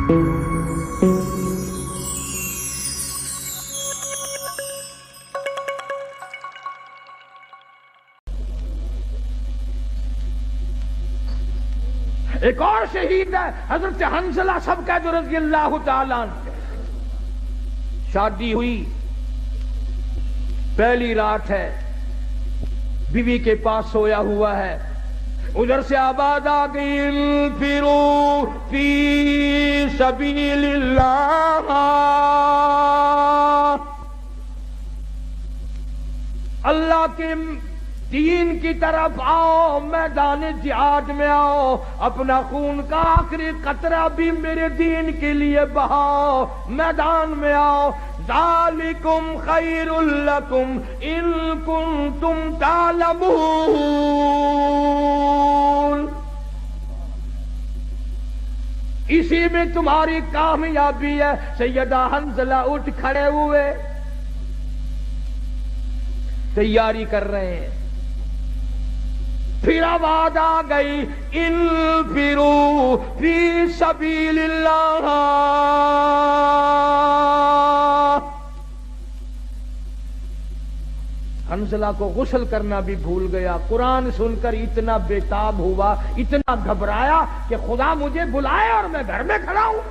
ایک اور شہید ہے حضرت حنظلہ سبقید رضی اللہ تعالیٰ عنہ. شادی ہوئی، پہلی رات ہے، بیوی کے پاس سویا ہوا ہے، ادھر سے آواز آ گئی انفروا فی سبیل اللہ، اللہ کے دین کی طرف آؤ، میدان جہاد میں آؤ، اپنا خون کا آخری قطرہ بھی میرے دین کے لیے بہاؤ، میدان میں آؤ. ذالکم خیر لکم ان کنتم تعلمون. اسی میں تمہاری کامیابی ہے. سیدہ حنظلہ اٹھ کھڑے ہوئے، تیاری کر رہے ہیں. پھر آواز آ گئی انفروا فی سبیل اللہ. حنظلہ کو غسل کرنا بھی بھول گیا. قرآن سن کر اتنا بےتاب ہوا، اتنا گھبرایا کہ خدا مجھے بلائے اور میں گھر میں کھڑا ہوں.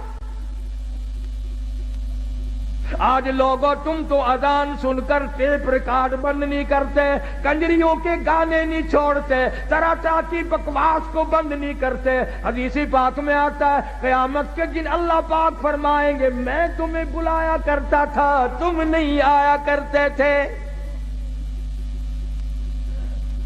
آج لوگوں تم تو اذان سن کر ٹیپ ریکارڈ بند نہیں کرتے، کنجریوں کے گانے نہیں چھوڑتے، طرح طرح کی بکواس کو بند نہیں کرتے. حدیث پاک میں آتا ہے قیامت کے دن اللہ پاک فرمائیں گے میں تمہیں بلایا کرتا تھا، تم نہیں آیا کرتے تھے.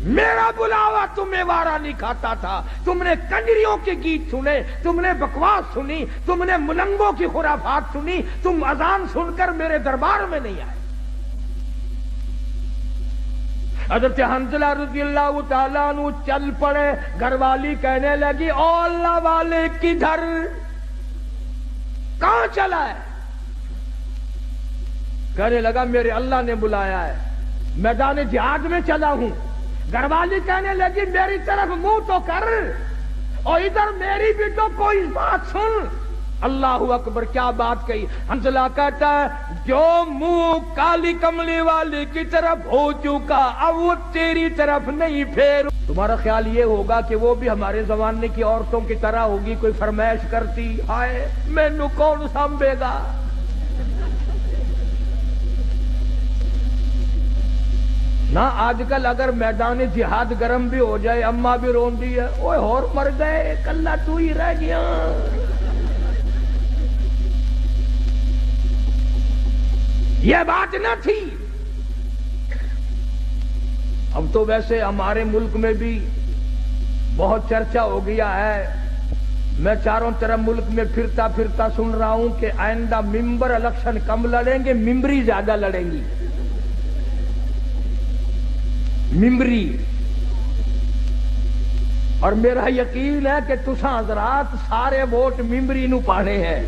میرا بلاوا تمہیں وارا نہیں کھاتا تھا. تم نے کنجریوں کے گیت سنے، تم نے بکواس سنی، تم نے ملنگوں کی خرافات سنی، تم اذان سن کر میرے دربار میں نہیں آئے. حضرت حنظلہ رضی اللہ تعالیٰ عنہ چل پڑے. گھر والی کہنے لگی او اللہ والے کدھر، کہاں چلا ہے؟ کہنے لگا میرے اللہ نے بلایا ہے، میدان جہاد میں چلا ہوں. گھر والی کہنے لگی میری طرف منہ تو کر، اور ادھر میری بھی تو کوئی بات سن. اللہ اکبر، کیا بات کہی. حنظلہ کہتا ہے جو منہ کالی کملی والی کی طرف ہو چکا اب وہ تیری طرف نہیں پھیر. تمہارا خیال یہ ہوگا کہ وہ بھی ہمارے زمانے کی عورتوں کی طرح ہوگی، کوئی فرمائش کرتی ہائے مینوں کون سنبھے گا. نہ آج کل اگر میدان جہاد گرم بھی ہو جائے اماں بھی رون دی ہے، اوے اور مر گئے کلہ تو ہی رہ گیا. یہ بات نہ تھی. اب تو ویسے ہمارے ملک میں بھی بہت چرچا ہو گیا ہے. میں چاروں طرف ملک میں پھرتا پھرتا سن رہا ہوں کہ آئندہ ممبر الیکشن کم لڑیں گے، ممبری زیادہ لڑیں گی. ممبری. اور میرا یقین ہے کہ تساں حضرات سارے ووٹ ممبری نو پانے ہیں.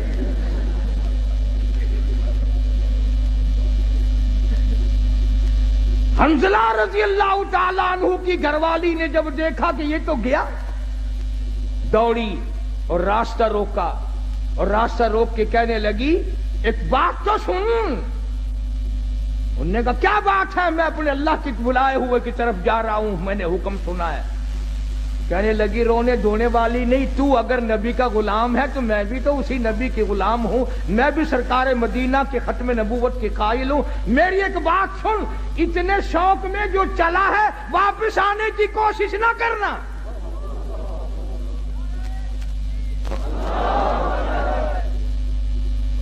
حنظلہ رضی اللہ تعالیٰ عنہ کی گھر والی نے جب دیکھا کہ یہ تو گیا، دوڑی اور راستہ روکا، اور راستہ روک کے کہنے لگی ایک بات تو سن. انہوں نے کہا کیا بات ہے؟ میں اپنے اللہ کی بلائے ہوئے کی طرف جا رہا ہوں، میں نے حکم سنا ہے. کہنے لگی رونے دھونے والی نہیں، تو اگر نبی کا غلام ہے تو میں بھی تو اسی نبی کے غلام ہوں، میں بھی سرکار مدینہ کے ختم نبوت کے قائل ہوں. میری ایک بات سن، اتنے شوق میں جو چلا ہے واپس آنے کی کوشش نہ کرنا.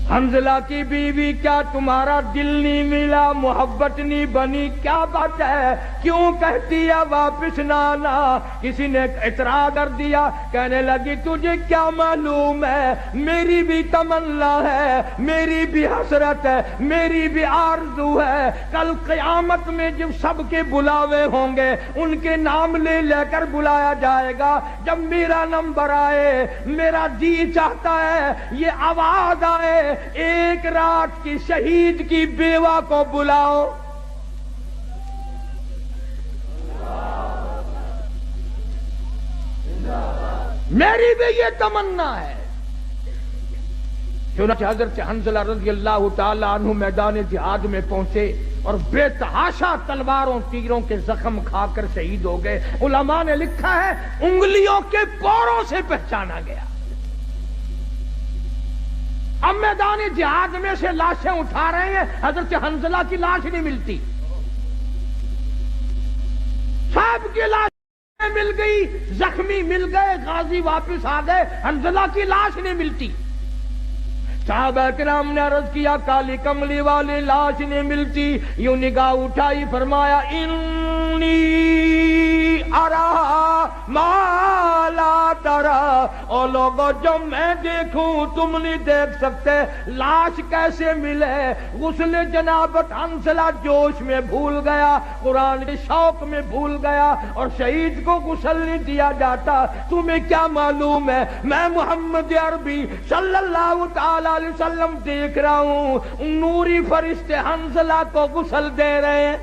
حنظلہ کی بیوی کیا تمہارا دل نہیں ملا، محبت نہیں بنی، کیا بات ہے، کیوں کہتی ہے واپس نہ آنا؟ کسی نے اعتراض کر دیا. کہنے لگی تجھے کیا معلوم ہے، میری بھی تمنا ہے، میری بھی حسرت ہے، میری بھی آرزو ہے. کل قیامت میں جب سب کے بلاوے ہوں گے ان کے نام لے لے کر بلایا جائے گا. جب میرا نمبر آئے میرا جی چاہتا ہے یہ آواز آئے ایک رات کی شہید کی بیوہ کو بلاؤ. میری بھی یہ تمنا ہے. چنانچہ حضرت حنظلہ رضی اللہ تعالی عنہ میدان جہاد میں پہنچے اور بے تحاشا تلواروں تیروں کے زخم کھا کر شہید ہو گئے. علماء نے لکھا ہے انگلیوں کے پوروں سے پہچانا گیا. اب میدان جہاد میں سے لاشیں اٹھا رہے ہیں, حضرت حنظلہ کی لاش نہیں ملتی, صاحب کی لاش مل گئی, زخمی مل گئے, غازی واپس آ گئے, حنظلہ کی لاش نہیں ملتی. صحابہ کرام نے عرض کیا کالی کملی والی لاش نہیں ملتی. یوں نگاہ اٹھائی, فرمایا انی ارا ما لا ترا, او لوگو جو میں دیکھوں تم نہیں دیکھ سکتے. لاش کیسے ملے؟ غسل جنابت حنظلہ جوش میں بھول گیا, قرآن کے شوق میں بھول گیا, اور شہید کو غسل نہیں دیا جاتا. تمہیں کیا معلوم ہے میں محمد عربی صلی اللہ تعالی علیہ وسلم دیکھ رہا ہوں, نوری فرشتے حنظلہ کو غسل دے رہے ہیں.